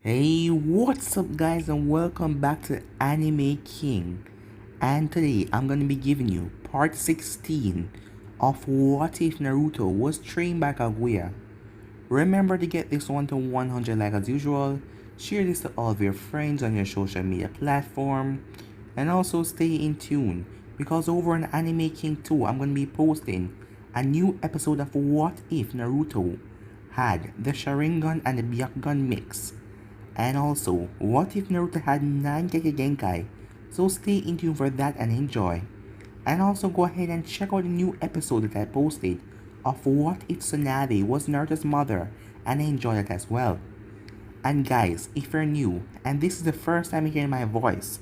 Hey, what's up guys, and welcome back to Anime King. And today I'm gonna be giving you part 16 of What If Naruto Was Trained by Kaguya. Remember to get this one to 100 like as usual, share this to all of your friends on your social media platform, and also stay in tune because over on Anime King 2 I'm gonna be posting a new episode of What If Naruto had the Sharingan and the Byakugan mix. And also, what if Naruto had 9 Kage Genkai? So stay in tune for that and enjoy. And also go ahead and check out the new episode that I posted of What If Tsunade was Naruto's mother, and enjoy that as well. And guys, if you're new and this is the first time you hear my voice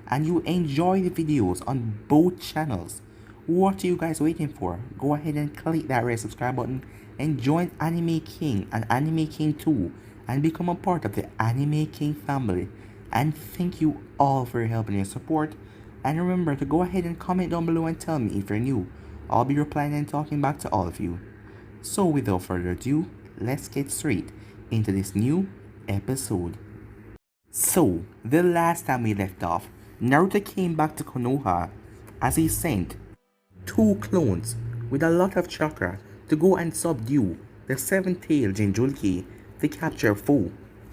and you enjoy the videos on both channels, what are you guys waiting for? Go ahead and click that red subscribe button and join Anime King and Anime King 2 and become a part of the Anime King family. And thank you all for your help and your support. And remember to go ahead and comment down below and tell me if you're new. I'll be replying and talking back to all of you. So without further ado, let's get straight into this new episode. So, the last time we left off, Naruto came back to Konoha as he sent 2 clones with a lot of chakra to go and subdue the 7-tailed Jinchuriki, the capture foe.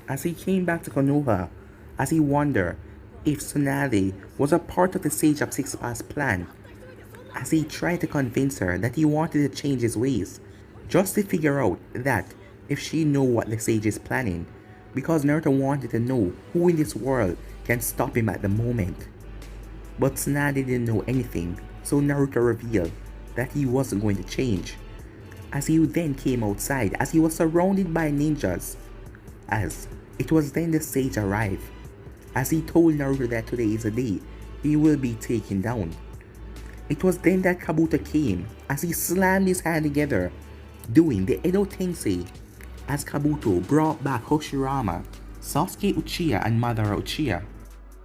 As he came back to Konoha, as he wondered if Tsunade was a part of the Sage of Six Paths plan, as he tried to convince her that he wanted to change his ways, just to figure out that if she knew what the Sage is planning, because Naruto wanted to know who in this world can stop him at the moment. But Tsunade didn't know anything, so Naruto revealed that he wasn't going to change. As he then came outside, as he was surrounded by ninjas, as it was then the Sage arrived, as he told Naruto that today is the day he will be taken down. It was then that Kabuto came, as he slammed his hand together, doing the Edo Tensei, as Kabuto brought back Hashirama, Sasuke Uchiha and Madara Uchiha.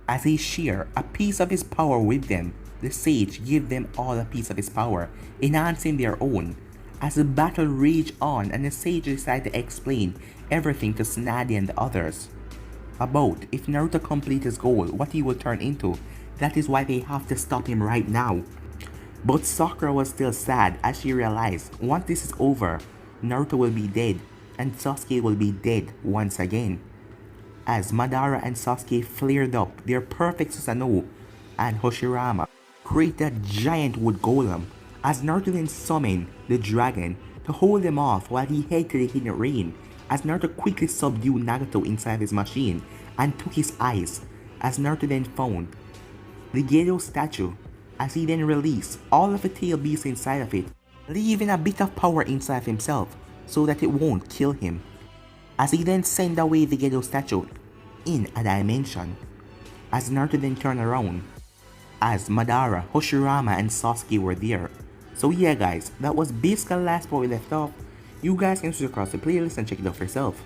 As he shared a piece of his power with them, the Sage gave them all a piece of his power, enhancing their own. As the battle raged on and the Sage decided to explain everything to Tsunade and the others about if Naruto completes his goal, what he will turn into. That is why they have to stop him right now. But Sakura was still sad as she realized once this is over, Naruto will be dead and Sasuke will be dead once again. As Madara and Sasuke flared up their perfect Susanoo, and Hashirama created a giant wood golem, as Naruto then summoned the dragon to hold them off while he headed to the hidden rain, as Naruto quickly subdued Nagato inside his machine and took his eyes, as Naruto then found the Gedo statue, as he then released all of the tail beasts inside of it, leaving a bit of power inside himself so that it won't kill him, as he then sent away the Gedo statue in a dimension, as Naruto then turned around, as Madara, Hashirama and Sasuke were there. So yeah guys, that was basically the last part we left off. You guys can switch across the playlist and check it out for yourself.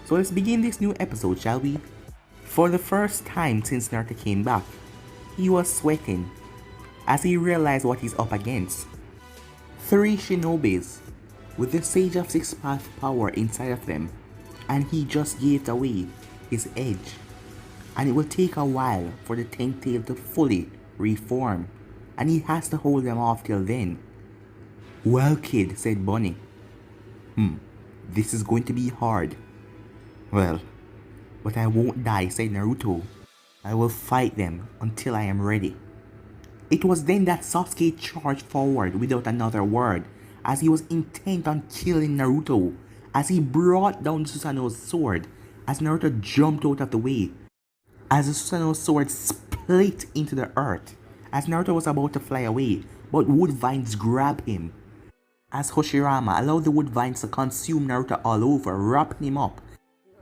So let's begin this new episode, shall we? For the first time since Naruto came back, he was sweating as he realized what he's up against. 3 shinobis with the Sage of Six Paths power inside of them, and he just gave away his edge. And it will take a while for the 10th tail to fully reform, and he has to hold them off till then. "Well kid," said Bunny. This is going to be hard." "Well, but I won't die," said Naruto. "I will fight them until I am ready." It was then that Sasuke charged forward without another word, as he was intent on killing Naruto, as he brought down Susanoo's sword, as Naruto jumped out of the way, as the Susanoo sword split into the earth, as Naruto was about to fly away, but wood vines grabbed him, as Hashirama allowed the wood vines to consume Naruto all over, wrapping him up,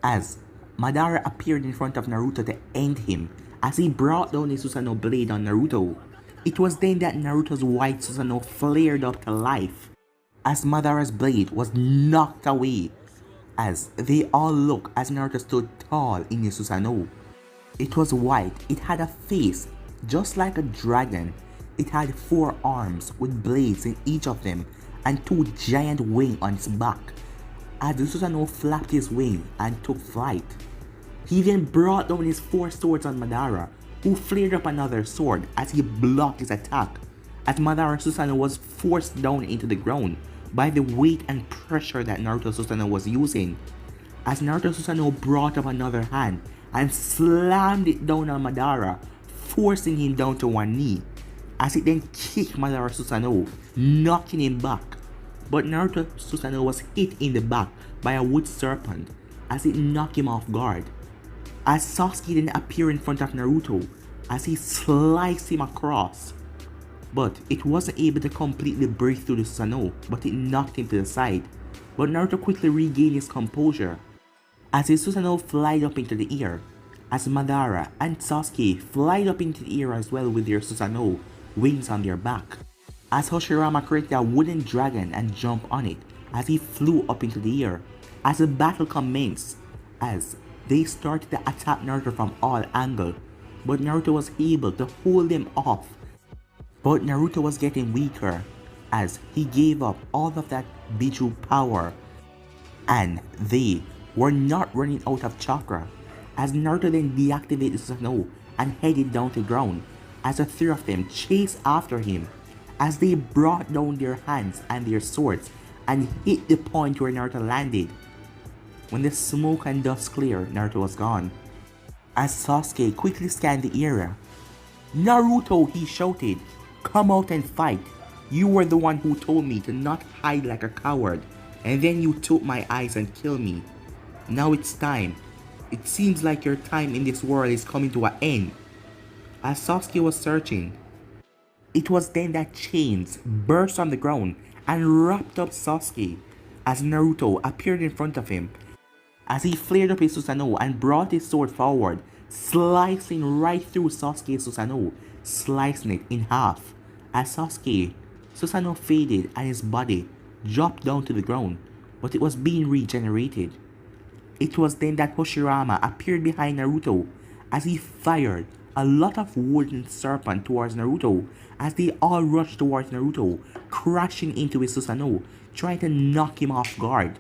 as Madara appeared in front of Naruto to end him, as he brought down his Susanoo blade on Naruto. It was then that Naruto's white Susanoo flared up to life, as Madara's blade was knocked away, as they all looked as Naruto stood tall in his Susanoo. It was white, it had a face just like a dragon, it had 4 arms with blades in each of them, and 2 giant wings on its back. As the Susanoo flapped his wings and took flight, He then brought down his 4 swords on Madara, who flared up another sword as he blocked his attack, as Madara Susanoo was forced down into the ground by the weight and pressure that Naruto Susanoo was using. As Naruto Susanoo brought up another hand and slammed it down on Madara, forcing him down to one knee, as it then kicked Madara Susanoo, knocking him back. But Naruto Susanoo was hit in the back by a wood serpent as it knocked him off guard. As Sasuke then appeared in front of Naruto as he sliced him across. But it wasn't able to completely break through the Susanoo, but it knocked him to the side. But Naruto quickly regained his composure as his Susanoo flied up into the air, as Madara and Sasuke flied up into the air as well with their Susanoo wings on their back. As Hashirama created a wooden dragon and jumped on it as he flew up into the air. As the battle commenced, as they started to attack Naruto from all angles, but Naruto was able to hold them off. But Naruto was getting weaker as he gave up all of that Biju power, and they were not running out of chakra, as Naruto then deactivated the Susanoo and headed down to the ground as the 3 of them chased after him as they brought down their hands and their swords and hit the point where Naruto landed. When the smoke and dust cleared, Naruto was gone. As Sasuke quickly scanned the area, "Naruto," he shouted, "come out and fight. You were the one who told me to not hide like a coward, and then you took my eyes and killed me. Now it's time. It seems like your time in this world is coming to an end." As Sasuke was searching, it was then that chains burst on the ground and wrapped up Sasuke as Naruto appeared in front of him as he flared up his Susanoo and brought his sword forward, slicing right through Sasuke's Susanoo, slicing it in half. As Sasuke's Susanoo faded and his body dropped down to the ground, but it was being regenerated. It was then that Hashirama appeared behind Naruto as he fired a lot of wooden serpent towards Naruto as they all rushed towards Naruto, crashing into his Susanoo, trying to knock him off guard.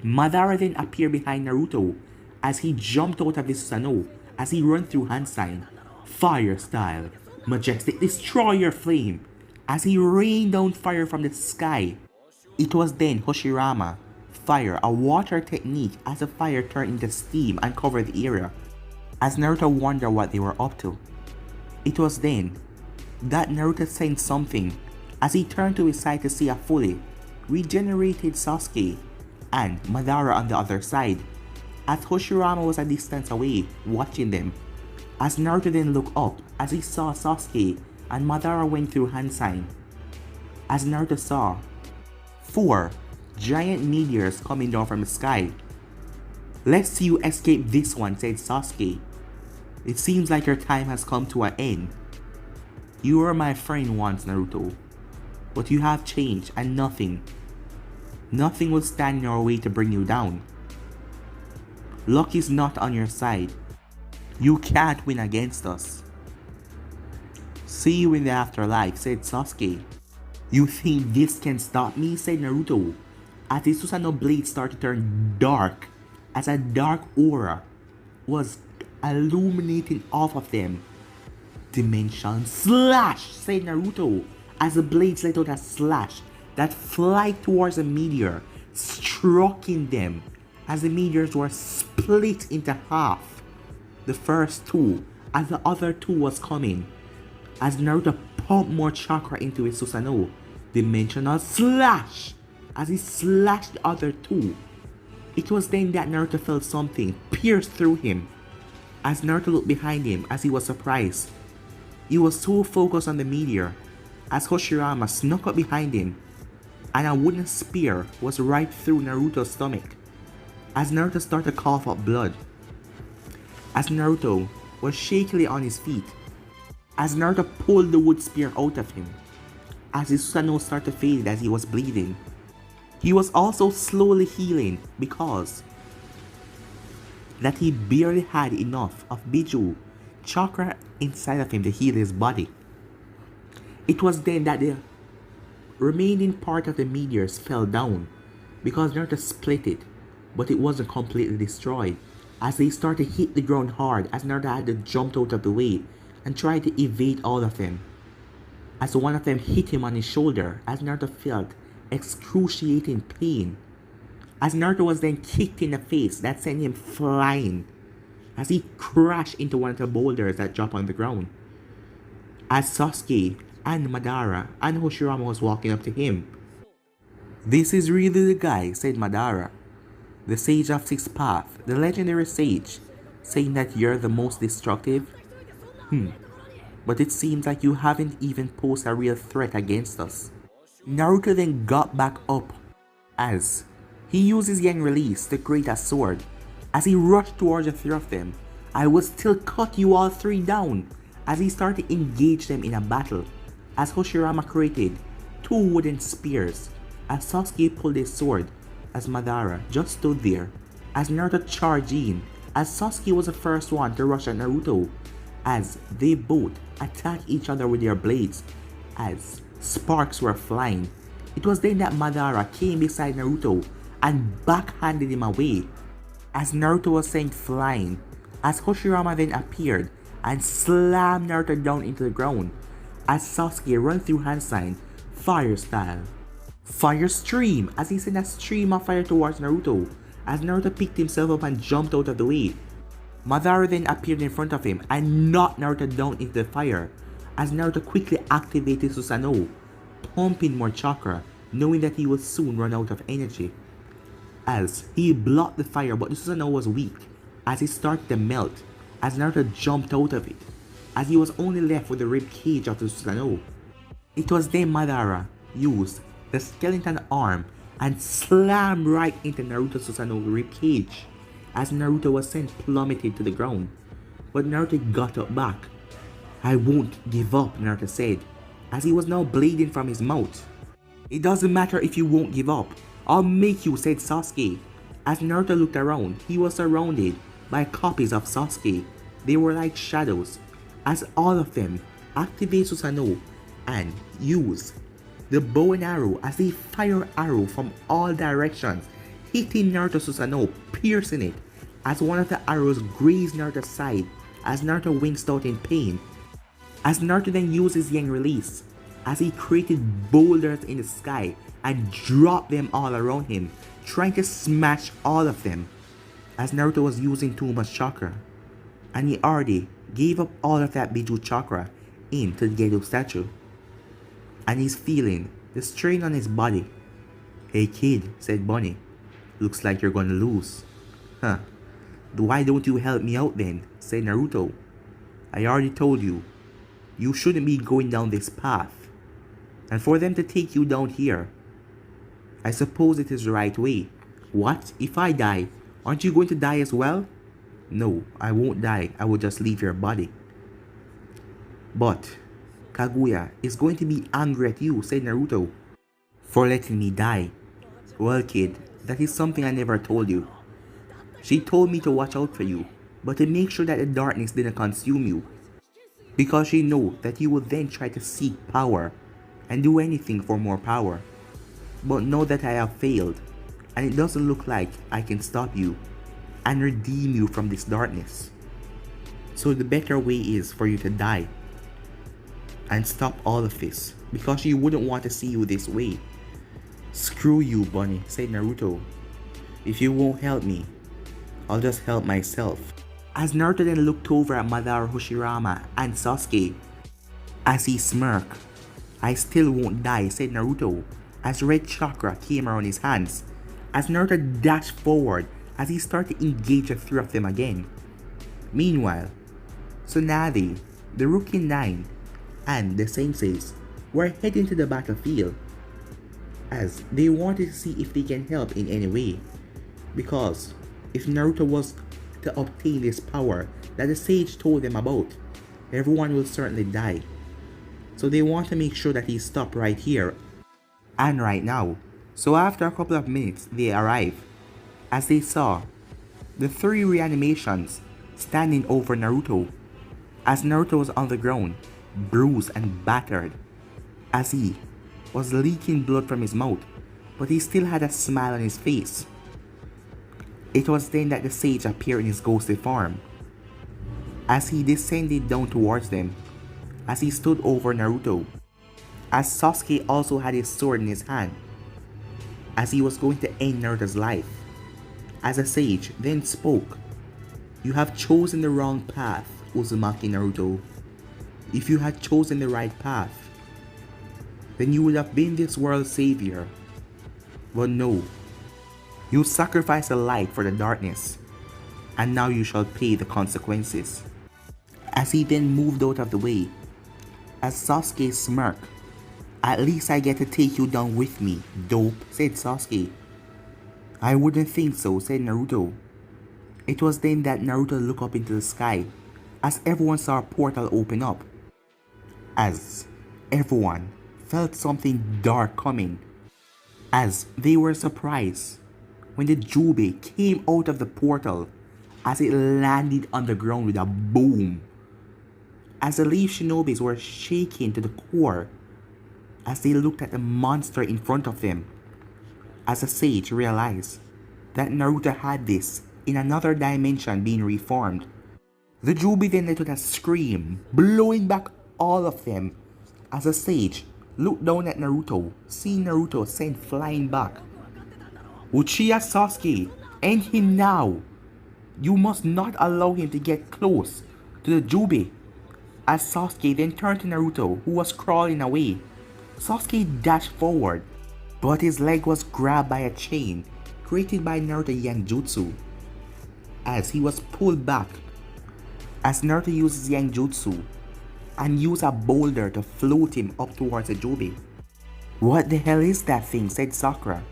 Madara then appeared behind Naruto as he jumped out of his Susanoo as he ran through hand sign, fire style, majestic destroyer flame, as he rained down fire from the sky. It was then Hashirama fire a water technique as the fire turned into steam and covered the area, as Naruto wondered what they were up to. It was then that Naruto sensed something as he turned to his side to see a fully regenerated Sasuke and Madara on the other side, as Hashirama was a distance away watching them. As Naruto then looked up as he saw Sasuke and Madara went through hand sign, as Naruto saw 4 giant meteors coming down from the sky. "Let's see you escape this one," said Sasuke. "It seems like your time has come to an end. You were my friend once, Naruto, but you have changed and nothing will stand in our way to bring you down. Luck is not on your side. You can't win against us. See you in the afterlife," said Sasuke. "You think this can stop me?" said Naruto, as his Susanoo blade started to turn dark as a dark aura was illuminating off of them. "Dimension slash," said Naruto, as the blades let out a slash that flied towards a meteor, striking them as the meteors were split into half. The first 2 as the other 2 was coming, as Naruto pumped more chakra into his Susanoo. Dimensional slash as he slashed the other 2. It was then that Naruto felt something pierce through him. As Naruto looked behind him as he was surprised, he was so focused on the meteor as Hashirama snuck up behind him and a wooden spear was right through Naruto's stomach. As Naruto started to cough up blood, as Naruto was shakily on his feet, as Naruto pulled the wood spear out of him, as his Susanoo started to fade as he was bleeding. He was also slowly healing because that he barely had enough of Biju chakra inside of him to heal his body. It was then that the remaining part of the meteors fell down because Naruto split it, but it wasn't completely destroyed. as they start to hit the ground hard as Naruto had to jump out of the way and try to evade all of them. As one of them hit him on his shoulder as Naruto felt excruciating pain. As Naruto was then kicked in the face that sent him flying as he crashed into one of the boulders that dropped on the ground. As Sasuke and Madara and Hashirama was walking up to him. "This is really the guy," said Madara, "the Sage of Six Paths, the legendary sage, saying that you're the most destructive? But it seems like you haven't even posed a real threat against us." Naruto then got back up as he used his Yang release to create a sword. As he rushed towards the three of them, "I will still cut you all three down," as he started to engage them in a battle. As Hashirama created 2 wooden spears, as Sasuke pulled his sword, as Madara just stood there, as Naruto charged in, as Sasuke was the first one to rush at Naruto, as they both attacked each other with their blades, as sparks were flying. It was then that Madara came beside Naruto and backhanded him away, as Naruto was sent flying, as Hashirama then appeared and slammed Naruto down into the ground, as Sasuke ran through hand sign, fire style. Fire stream, as he sent a stream of fire towards Naruto, as Naruto picked himself up and jumped out of the way. Madara then appeared in front of him and knocked Naruto down into the fire, as Naruto quickly activated Susanoo, pumping more chakra, knowing that he would soon run out of energy. As he blocked the fire, but the Susanoo was weak, as it started to melt, as Naruto jumped out of it, as he was only left with the rib cage of the Susanoo. It was then Madara used the skeleton arm and slammed right into Naruto's Susanoo rib cage, as Naruto was sent plummeted to the ground. But Naruto got up back. "I won't give up," Naruto said, as he was now bleeding from his mouth. "It doesn't matter if you won't give up. I'll make you," said Sasuke. As Naruto looked around, he was surrounded by copies of Sasuke. They were like shadows, as all of them activate Susanoo and use the bow and arrow as they fire arrow from all directions, hitting Naruto's Susanoo, piercing it, as one of the arrows grazed Naruto's side, as Naruto winced out in pain. As Naruto then used his Yang release, as he created boulders in the sky and dropped them all around him, trying to smash all of them, as Naruto was using too much chakra, and he already gave up all of that Biju chakra into the Gedo statue, and he's feeling the strain on his body. "Hey kid," said Bunny, "looks like you're gonna lose." "Huh, why don't you help me out then?" said Naruto. "I already told you, you shouldn't be going down this path, and for them to take you down here, I suppose it is the right way." "What? If I die, aren't you going to die as well?" "No, I won't die, I will just leave your body." "But Kaguya is going to be angry at you," said Naruto, "for letting me die." "Well kid, that is something I never told you. She told me to watch out for you, but to make sure that the darkness didn't consume you, because she knew that you would then try to seek power and do anything for more power. But know that I have failed, and it doesn't look like I can stop you and redeem you from this darkness. So the better way is for you to die and stop all of this, because she wouldn't want to see you this way." "Screw you, Bunny," said Naruto. "If you won't help me, I'll just help myself." As Naruto then looked over at Madara, Hashirama, and Sasuke, as he smirked, "I still won't die," said Naruto, as red chakra came around his hands, as Naruto dashed forward as he started to engage the three of them again. Meanwhile, Tsunade, the Rookie 9, and the senseis were heading to the battlefield, as they wanted to see if they can help in any way, because if Naruto was to obtain this power that the sage told them about, everyone will certainly die. So they want to make sure that he stopped right here and right now. So after a couple of minutes, they arrived, as they saw the 3 reanimations standing over Naruto, as Naruto was on the ground, bruised and battered, as he was leaking blood from his mouth, but he still had a smile on his face. It was then that the sage appeared in his ghostly form. As he descended down towards them, as he stood over Naruto, as Sasuke also had his sword in his hand, as he was going to end Naruto's life, as the sage then spoke, "You have chosen the wrong path, Uzumaki Naruto. If you had chosen the right path, then you would have been this world's savior. But no, you sacrificed the light for the darkness, and now you shall pay the consequences." As he then moved out of the way, as Sasuke smirked, "At least I get to take you down with me, dope," said Sasuke. "I wouldn't think so," said Naruto. It was then that Naruto looked up into the sky, as everyone saw a portal open up. As everyone felt something dark coming, as they were surprised when the Jubi came out of the portal, as it landed on the ground with a boom. As the Leaf Shinobis were shaken to the core, as they looked at the monster in front of them, as the sage realized that Naruto had this in another dimension being reformed. The Jubi then let out a scream, blowing back all of them, as the sage looked down at Naruto, seeing Naruto sent flying back. "Uchiha Sasuke, end him now! You must not allow him to get close to the Jubi." As Sasuke then turned to Naruto, who was crawling away, Sasuke dashed forward, but his leg was grabbed by a chain created by Naruto Yang Jutsu. As he was pulled back, as Naruto uses Yang Jutsu and used a boulder to float him up towards the Jubi. "What the hell is that thing?" said Sakura.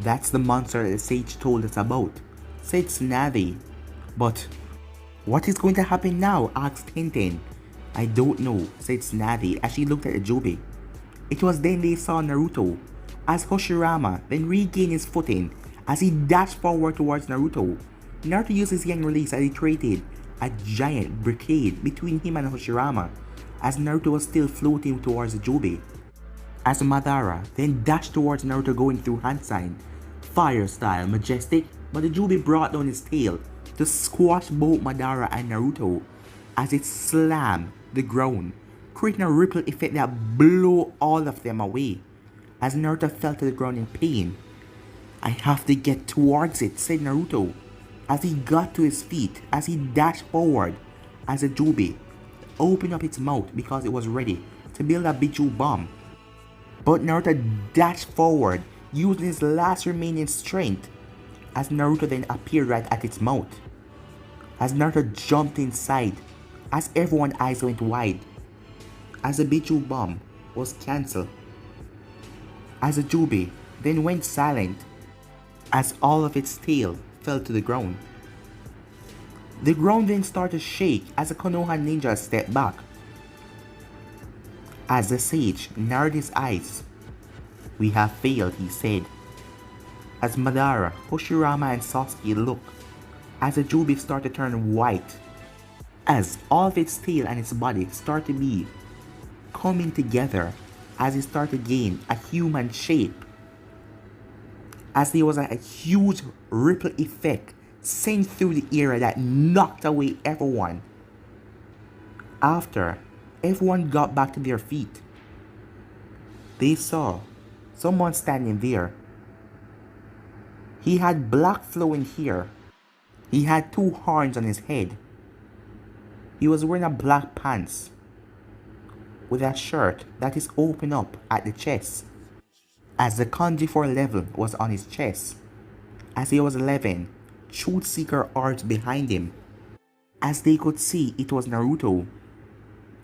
"That's the monster that the sage told us about," said Tsunade. "But what is going to happen now?" asked Tenten. "I don't know," said Tsunade as she looked at the Jubi. It was then they saw Naruto, as Hashirama then regained his footing as he dashed forward towards Naruto. Naruto used his Yang release as he created a giant barricade between him and Hashirama, as Naruto was still floating towards the Jubi. As Madara then dashed towards Naruto going through hand sign, fire style, majestic, but the Jubi brought down his tail to squash both Madara and Naruto as it slammed the ground, creating a ripple effect that blew all of them away, as Naruto fell to the ground in pain. "I have to get towards it," said Naruto, as he got to his feet, as he dashed forward, as the Jubi opened up its mouth because it was ready to build a Biju bomb. But Naruto dashed forward, using his last remaining strength, as Naruto then appeared right at its mouth. As Naruto jumped inside, as everyone's eyes went wide, as the Biju bomb was cancelled, as the Jubi then went silent, as all of its tail fell to the ground. The ground then started to shake as the Konoha ninja stepped back. As the sage narrowed his eyes, "We have failed," he said. As Madara, Hashirama and Sasuke looked, as the Jubi started to turn white, as all of its tail and its body started to be coming together, as it started to gain a human shape, as there was a huge ripple effect sent through the air that knocked away everyone. After everyone got back to their feet, they saw someone standing there. He had black flowing hair. He had 2 horns on his head. He was wearing a black pants with a shirt that is open up at the chest, as the kanji for 11 was on his chest, as he was 11 Truth Seeker orbs behind him. As they could see, it was Naruto.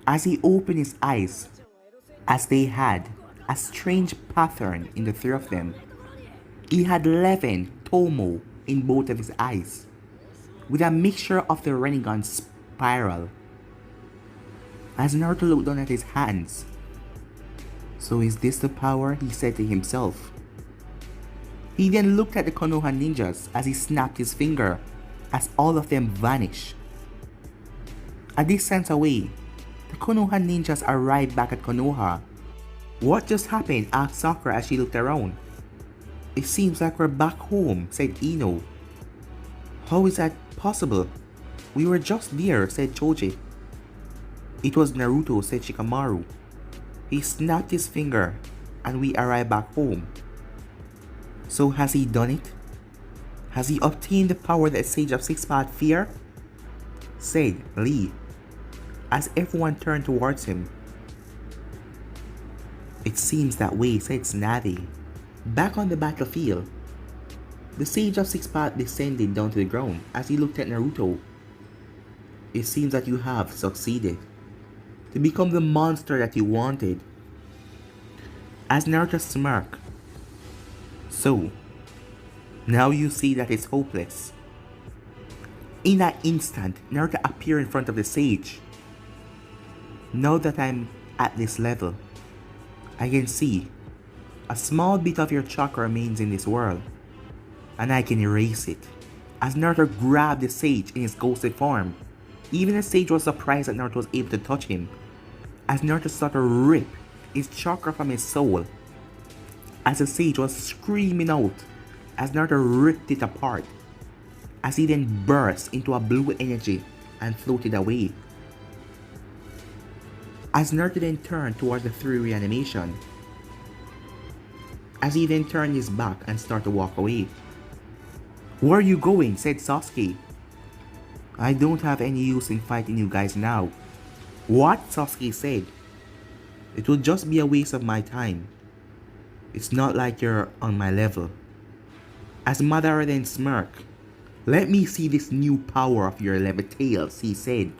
As he opened his eyes, as they had a strange pattern in the 3 of them, he had 11 Tomo in both of his eyes, with a mixture of the Rinnegan spiral. As Naruto looked down at his hands, "So is this the power?" he said to himself. He then looked at the Konoha ninjas as he snapped his finger, as all of them vanished. A distance away, the Konoha ninjas arrived back at Konoha. "What just happened?" asked Sakura as she looked around. "It seems like we're back home," said Ino. How is that possible? We were just there, said Choji. It was Naruto, said Shikamaru. He snapped his finger and we arrived back home. So has he done it? Has he obtained the power that Sage of Six Paths fear? Said Lee, as everyone turned towards him. It seems that way, said Tsunade. Back on the battlefield, the Sage of Six Paths descended down to the ground as he looked at Naruto. It seems that you have succeeded to become the monster that you wanted. As Naruto smirked. So, now you see that it's hopeless. In that instant, Naruto appeared in front of the sage. Now that I'm at this level, I can see a small bit of your chakra remains in this world, and I can erase it. As Naruto grabbed the sage in his ghostly form, even the sage was surprised that Naruto was able to touch him. As Naruto started to rip his chakra from his soul, as the sage was screaming out, as Naruto ripped it apart, as he then burst into a blue energy and floated away. As Naruto then turned towards the three reanimation, as he then turned his back and started to walk away. Where are you going? Said Sasuke. I don't have any use in fighting you guys now. What? Sasuke said. It will just be a waste of my time. It's not like you're on my level. As Madara then smirked. Let me see this new power of your 11 tails, he said,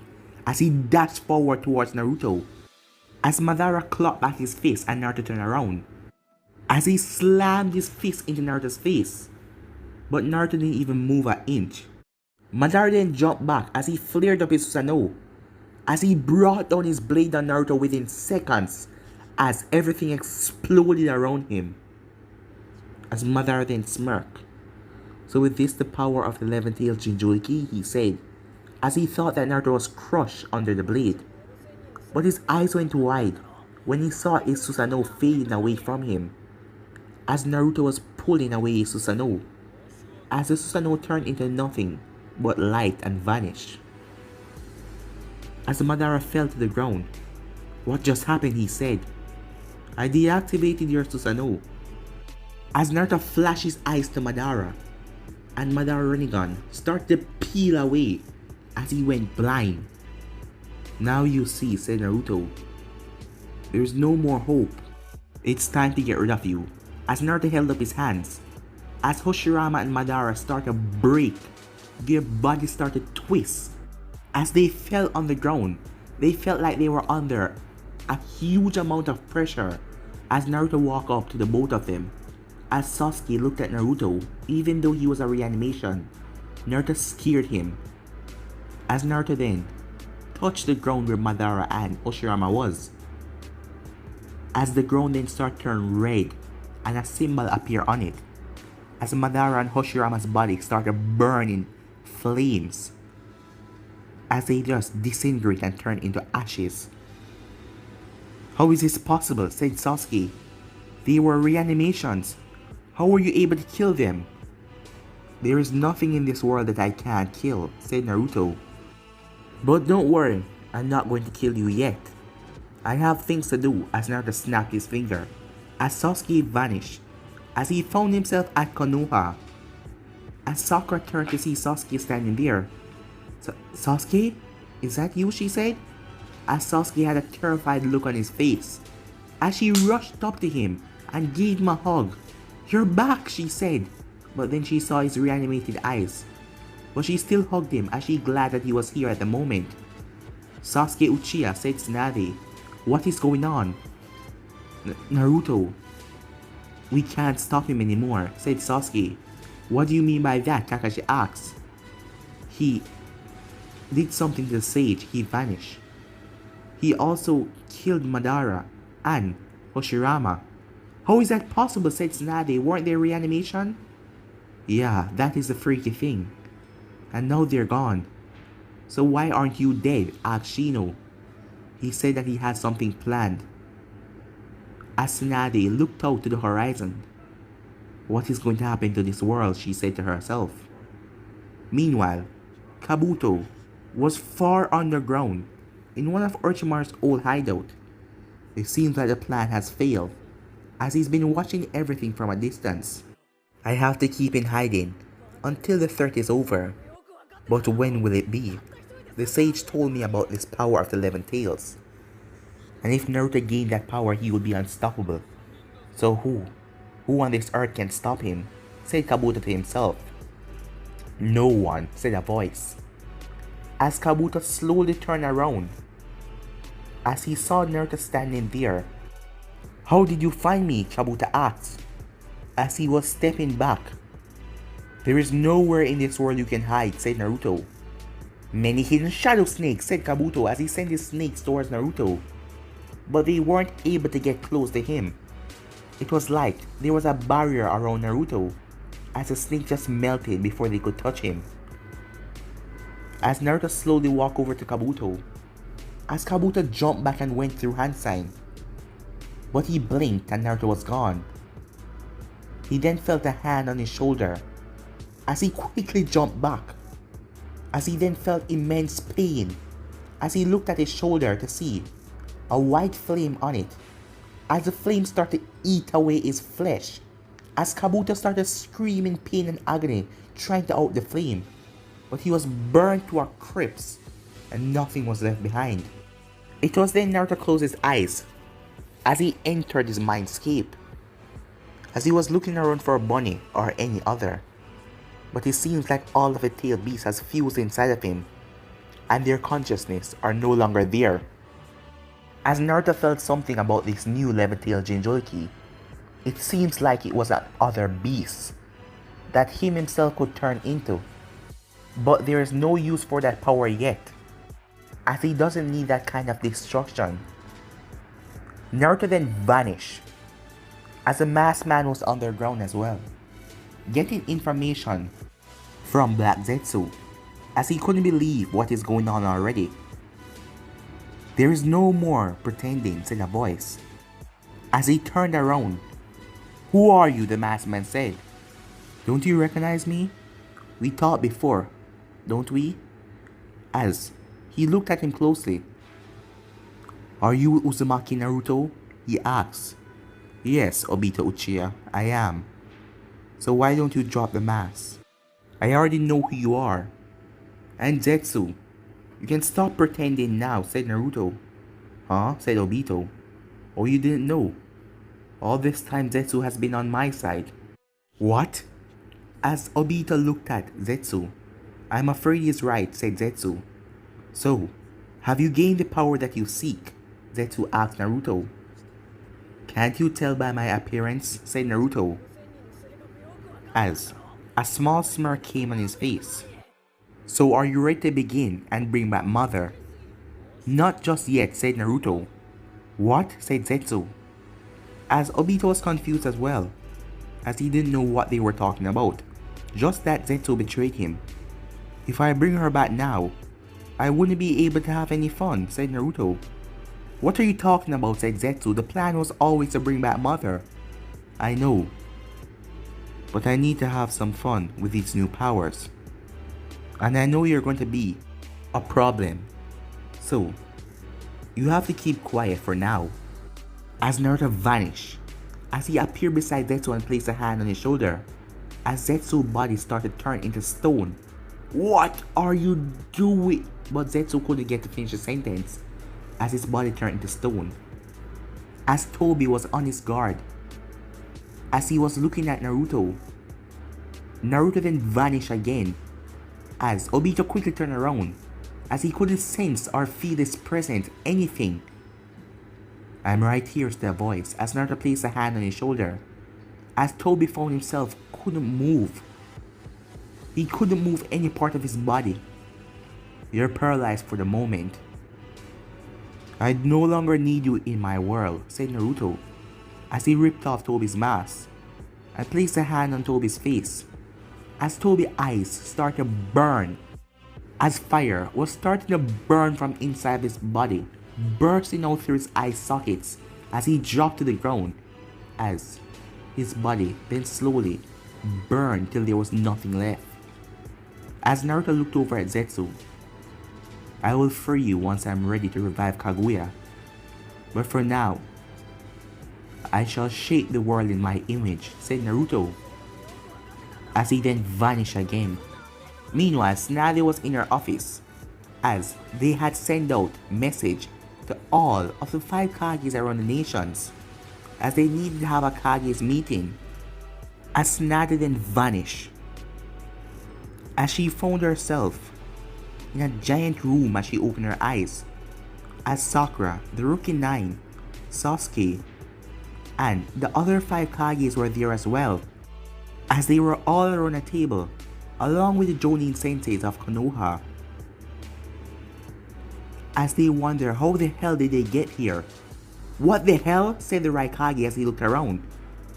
as he dashed forward towards Naruto. As Madara clocked back his fist and Naruto turned around. As he slammed his fist into Naruto's face. But Naruto didn't even move an inch. Madara then jumped back as he flared up his Susanoo. As he brought down his blade on Naruto within seconds. As everything exploded around him. As Madara then smirked. So with this the power of the 11-tailed Jinchuriki, he said, as he thought that Naruto was crushed under the blade. But his eyes went wide when he saw his Susanoo fading away from him. As Naruto was pulling away his Susanoo. As the Susanoo turned into nothing but light and vanished. As Madara fell to the ground. What just happened? He said. I deactivated your Susanoo. As Naruto flashed his eyes to Madara. And Madara Rinnegan started to peel away as he went blind. Now you see, said Naruto. There's no more hope. It's time to get rid of you. As Naruto held up his hands. As Hashirama and Madara started to break, their bodies started to twist. As they fell on the ground, they felt like they were under a huge amount of pressure. As Naruto walked up to the both of them. As Sasuke looked at Naruto, even though he was a reanimation, Naruto scared him. As Naruto then touched the ground where Madara and Hashirama was. As the ground then started to turn red and a symbol appeared on it. As Madara and Hashirama's body started burning flames. As they just disintegrate and turn into ashes. How is this possible? Said Sasuke. They were reanimations. How were you able to kill them? There is nothing in this world that I can't kill, said Naruto. But don't worry, I'm not going to kill you yet. I have things to do, as Naruto snapped his finger. As Sasuke vanished, as he found himself at Konoha. As Sakura turned to see Sasuke standing there. Sasuke? Is that you? She said. As Sasuke had a terrified look on his face. As she rushed up to him and gave him a hug. You're back, she said. But then she saw his reanimated eyes. But she still hugged him as she glad that he was here at the moment. Sasuke Uchiha, said Tsunade. What is going on? Naruto. We can't stop him anymore, said Sasuke. What do you mean by that? Kakashi asked. He did something to the sage. He vanished. He also killed Madara and Hashirama. How is that possible? Said Tsunade. Weren't they reanimation? Yeah, that is the freaky thing. And now they're gone. So why aren't you dead? Asked Shino. He said that he had something planned. As Tsunade looked out to the horizon. What is going to happen to this world? She said to herself. Meanwhile, Kabuto was far underground in one of Orochimaru's old hideout. It seems like the plan has failed, as he's been watching everything from a distance. I have to keep in hiding until the threat is over. But when will it be? The sage told me about this power of the 11 tails. And if Naruto gained that power, he would be unstoppable. So who? Who on this earth can stop him? Said Kabuto to himself. No one, said a voice. As Kabuto slowly turned around, as he saw Naruto standing there. How did you find me? Kabuto asked, as he was stepping back. There is nowhere in this world you can hide, said Naruto. Many hidden shadow snakes, said Kabuto as he sent his snakes towards Naruto. But they weren't able to get close to him. It was like there was a barrier around Naruto, as the snake just melted before they could touch him. As Naruto slowly walked over to Kabuto, as Kabuto jumped back and went through hand sign. But he blinked and Naruto was gone. He then felt a hand on his shoulder, as he quickly jumped back, as he then felt immense pain, as he looked at his shoulder to see a white flame on it, as the flame started to eat away his flesh, as Kabuto started screaming pain and agony trying to out the flame, but he was burned to a crisp and nothing was left behind. It was then Naruto closed his eyes as he entered his mindscape, as he was looking around for a bunny or any other. But it seems like all of the tailed beasts has fused inside of him, and their consciousness are no longer there. As Naruto felt something about this new 11-tailed Jinchuriki, it seems like it was an other beast that him himself could turn into. But there is no use for that power yet, as he doesn't need that kind of destruction. Naruto then vanished, as the masked man was underground as well, getting information from Black Zetsu, as he couldn't believe what is going on already. There is no more pretending, said a voice. As he turned around, who are you? The masked man said. Don't you recognize me? We talked before, don't we? As he looked at him closely. Are you Uzumaki Naruto? He asked. Yes, Obito Uchiha, I am. So why don't you drop the mask? I already know who you are. And Zetsu, you can stop pretending now, said Naruto. Huh? Said Obito. Oh, you didn't know? All this time Zetsu has been on my side. What? As Obito looked at Zetsu. I'm afraid he's right, said Zetsu. So, have you gained the power that you seek? Zetsu asked Naruto. Can't you tell by my appearance? Said Naruto. As a small smirk came on his face. So are you ready to begin and bring back Mother? Not just yet, said Naruto. What? Said Zetsu. As Obito was confused as well, as he didn't know what they were talking about. Just that Zetsu betrayed him. If I bring her back now, I wouldn't be able to have any fun, said Naruto. What are you talking about, said Zetsu. The plan was always to bring back Mother. I know. But I need to have some fun with these new powers. And I know you're going to be a problem. So, you have to keep quiet for now. As Naruto vanished, as he appeared beside Zetsu and placed a hand on his shoulder, as Zetsu's body started to turn into stone. What are you doing? But Zetsu couldn't get to finish the sentence, as his body turned into stone. As Tobi was on his guard, as he was looking at Naruto, Naruto then vanished again, as Obito quickly turned around, as he couldn't sense or feel his presence, anything. I'm right here, said a voice, as Naruto placed a hand on his shoulder, as Tobi found himself couldn't move. He couldn't move any part of his body. You're paralyzed for the moment. I no longer need you in my world, said Naruto, as he ripped off Tobi's mask and placed a hand on Tobi's face, as Tobi's eyes started to burn, as fire was starting to burn from inside his body, bursting out through his eye sockets as he dropped to the ground, as his body then slowly burned till there was nothing left. As Naruto looked over at Zetsu, I will free you once I'm ready to revive Kaguya. But for now, I shall shape the world in my image, said Naruto, as he then vanished again. Meanwhile, Tsunade was in her office, as they had sent out message to all of the 5 Kages around the nations, as they needed to have a Kage's meeting. As Tsunade then vanished, as she found herself in a giant room as she opened her eyes, as Sakura, the Rookie 9, Sasuke, and the other 5 Kages were there as well, as they were all around a table, along with the Jonin senseis of Konoha, as they wonder how the hell did they get here. What the hell, said the Raikage as he looked around.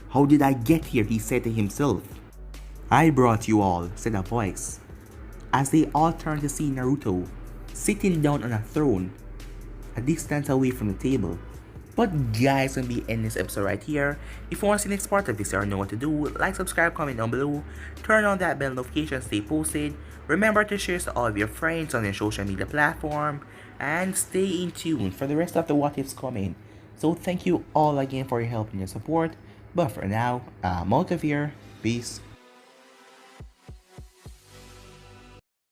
How did I get here, he said to himself. I brought you all, said a voice, as they all turned to see Naruto sitting down on a throne a distance away from the table. But guys, I'm gonna be ending this episode right here. If you want to see the next part of this or know what to do, like, subscribe, comment down below, turn on that bell notification, stay posted. Remember to share to all of your friends on your social media platform, and stay in tune for the rest of the what ifs coming. So thank you all again for your help and your support. But for now, I'm out of here. Peace.